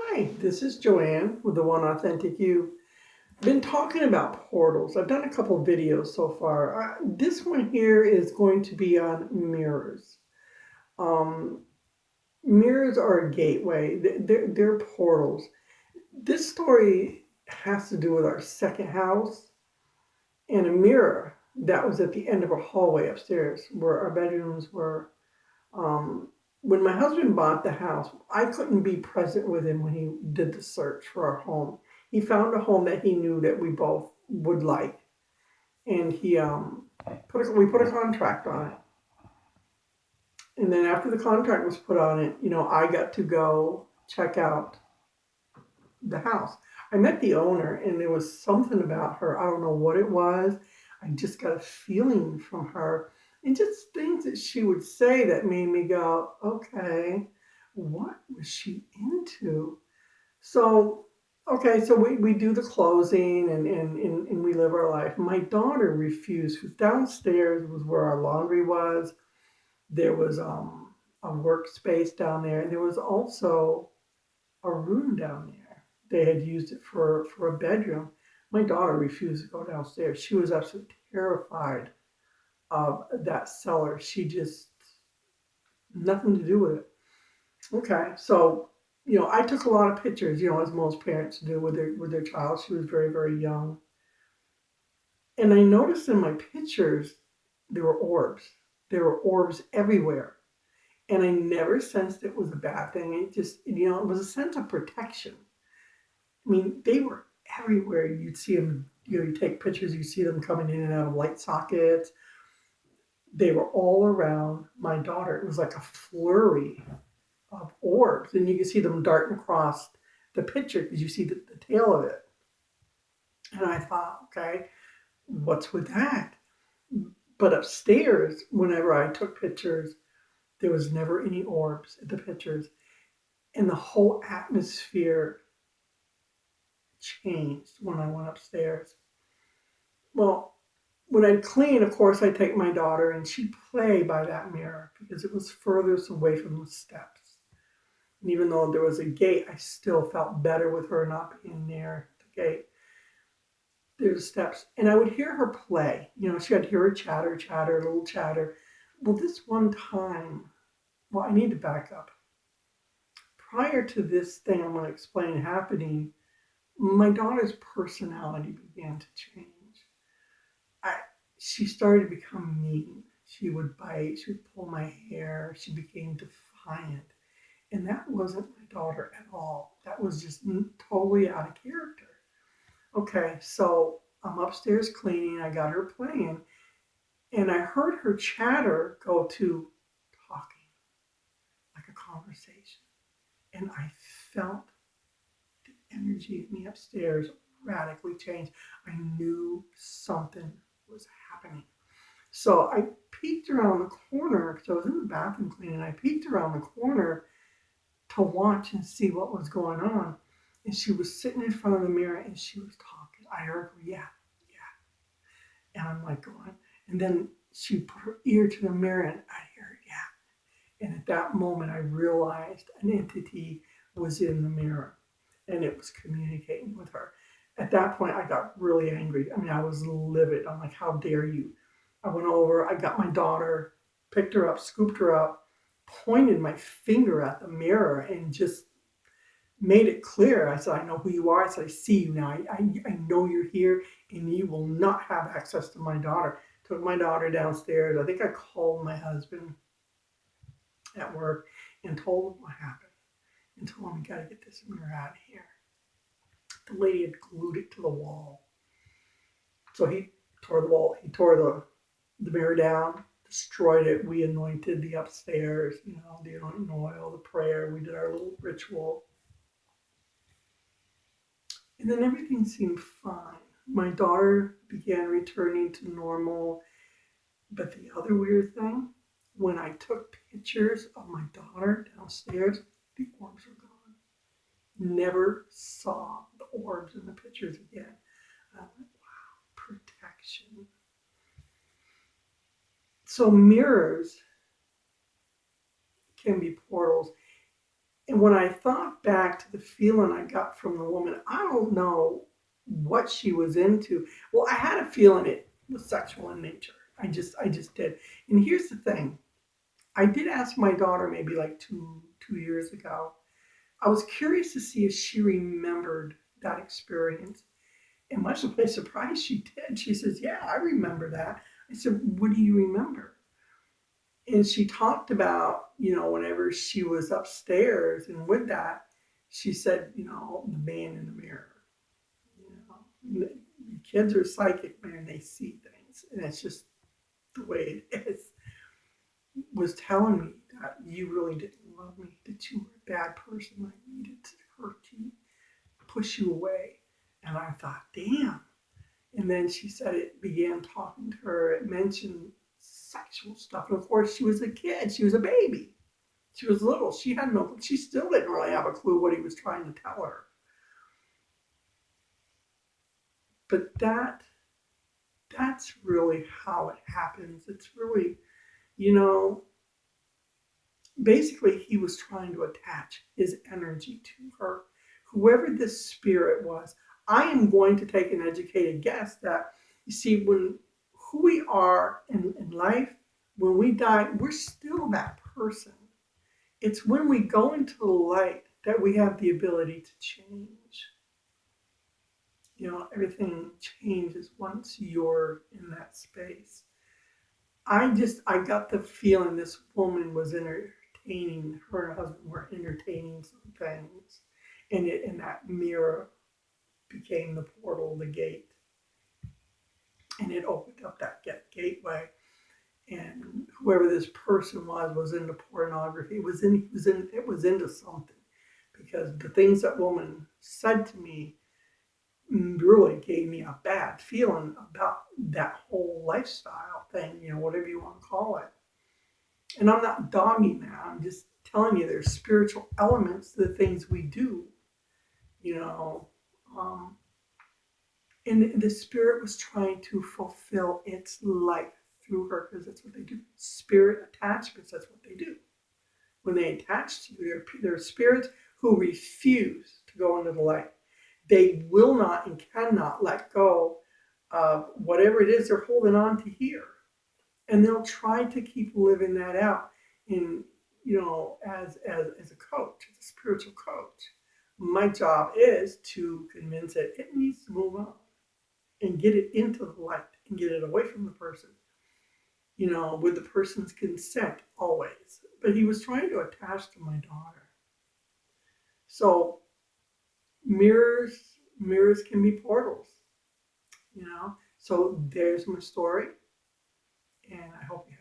Hi, this is Joanne with the One Authentic You. Been talking about portals. I've done a couple of videos so far. This one here is going to be on mirrors. Um, Mirrors are a gateway. They're portals. This story has to do with our second house and a mirror that was at the end of a hallway upstairs where our bedrooms were. Um, when my husband bought the house, I couldn't be present with him when he did the search for our home. He found a home that he knew that we both would like, and we put a contract on it. And then after the contract was put on it, I got to go check out the house. I met the owner, and there was something about her. I don't know what it was. I just got a feeling from her, and just things that she would say that made me go, okay, what was she into? So, okay, so we do the closing and we live our life. My daughter refused, because downstairs was where our laundry was. There was a workspace down there, and there was also a room down there. They had used it for a bedroom. My daughter refused to go downstairs. She was absolutely terrified of that cellar. She just, nothing to do with it. Okay, so, I took a lot of pictures, as most parents do with their child. She was very, very young. And I noticed in my pictures, there were orbs. There were orbs everywhere. And I never sensed it was a bad thing. It just, it was a sense of protection. I mean, they were everywhere. You'd see them, you take pictures, you see them coming in and out of light sockets. They were all around my daughter. It was like a flurry of orbs, and you can see them darting across the picture because you see the tail of it. And I thought, okay, what's with that? But upstairs, whenever I took pictures, there was never any orbs at the pictures, and the whole atmosphere changed when I went upstairs. Well, when I'd clean, of course, I'd take my daughter and she'd play by that mirror because it was furthest away from the steps. And even though there was a gate, I still felt better with her not being near the gate. There's steps. And I would hear her play. She had to hear her chatter, chatter, little chatter. Well, this one time, well, I need to back up. Prior to this thing I'm going to explain happening, my daughter's personality began to change. I, she started to become mean. She would bite, she would pull my hair, she became defiant. And that wasn't my daughter at all. That was just totally out of character. Okay, so I'm upstairs cleaning, I got her playing, and I heard her chatter go to talking, like a conversation. And I felt the energy of me upstairs radically change. I knew something was happening. So I peeked around the corner because I was in the bathroom cleaning. I peeked around the corner to watch and see what was going on. And she was sitting in front of the mirror and she was talking. I heard her, yeah, yeah. And I'm like going. And then she put her ear to the mirror and I heard, yeah. And at that moment, I realized an entity was in the mirror and it was communicating with her. At that point, I got really angry. I mean, I was livid. I'm like, how dare you? I went over, I got my daughter, picked her up, scooped her up, pointed my finger at the mirror, and just made it clear. I said, I know who you are. I said, I see you now. I know you're here, and you will not have access to my daughter. Took my daughter downstairs. I think I called my husband at work and told him what happened and told him, you got to get this mirror out of here. The lady had glued it to the wall. So he tore the wall, he tore the mirror down, destroyed it. We anointed the upstairs, the anointing oil, the prayer. We did our little ritual. And then everything seemed fine. My daughter began returning to normal. But the other weird thing, when I took pictures of my daughter downstairs, the orbs were gone. Never saw the orbs in the pictures again. I went, wow, protection. So mirrors can be portals. And when I thought back to the feeling I got from the woman, I don't know what she was into. Well, I had a feeling it was sexual in nature. I just did. And here's the thing. I did ask my daughter maybe like two years ago. I was curious to see if she remembered that experience. And much to my surprise, she did. She says, "Yeah, I remember that." I said, "What do you remember?" And she talked about, whenever she was upstairs, and with that, she said, the man in the mirror. The kids are psychic, man. They see things, and it's just the way it is. Was telling me that you really didn't love me, that you were a bad person. I needed to hurt you, push you away. And I thought, damn. And then she said it began talking to her. It mentioned sexual stuff. And of course, she was a kid. She was a baby. She was little. She had no. She still didn't really have a clue what he was trying to tell her. But that's really how it happens. It's really, you know, basically he was trying to attach his energy to her. Whoever this spirit was, I am going to take an educated guess that you see when who we are in life, when we die, we're still that person. It's when we go into the light that we have the ability to change. Everything changes once you're in that space. I got the feeling this woman was entertaining, her and her husband were entertaining some things. And that mirror became the portal, the gate. And it opened up that gateway. And whoever this person was into pornography. It was into something. Because the things that woman said to me really gave me a bad feeling about that whole lifestyle thing, whatever you want to call it. And I'm not dogging that. I'm just telling you there's spiritual elements to the things we do, you know. Um, and the spirit was trying to fulfill its life through her because that's what they do. Spirit attachments, that's what they do. When they attach to you, they're spirits who refuse to go into the light. They will not and cannot let go of whatever it is they're holding on to here. And they'll try to keep living that out in, as a coach, as a spiritual coach. My job is to convince it needs to move on and get it into the light and get it away from the person, with the person's consent always. But he was trying to attach to my daughter. So mirrors can be portals. So there's my story, and I hope you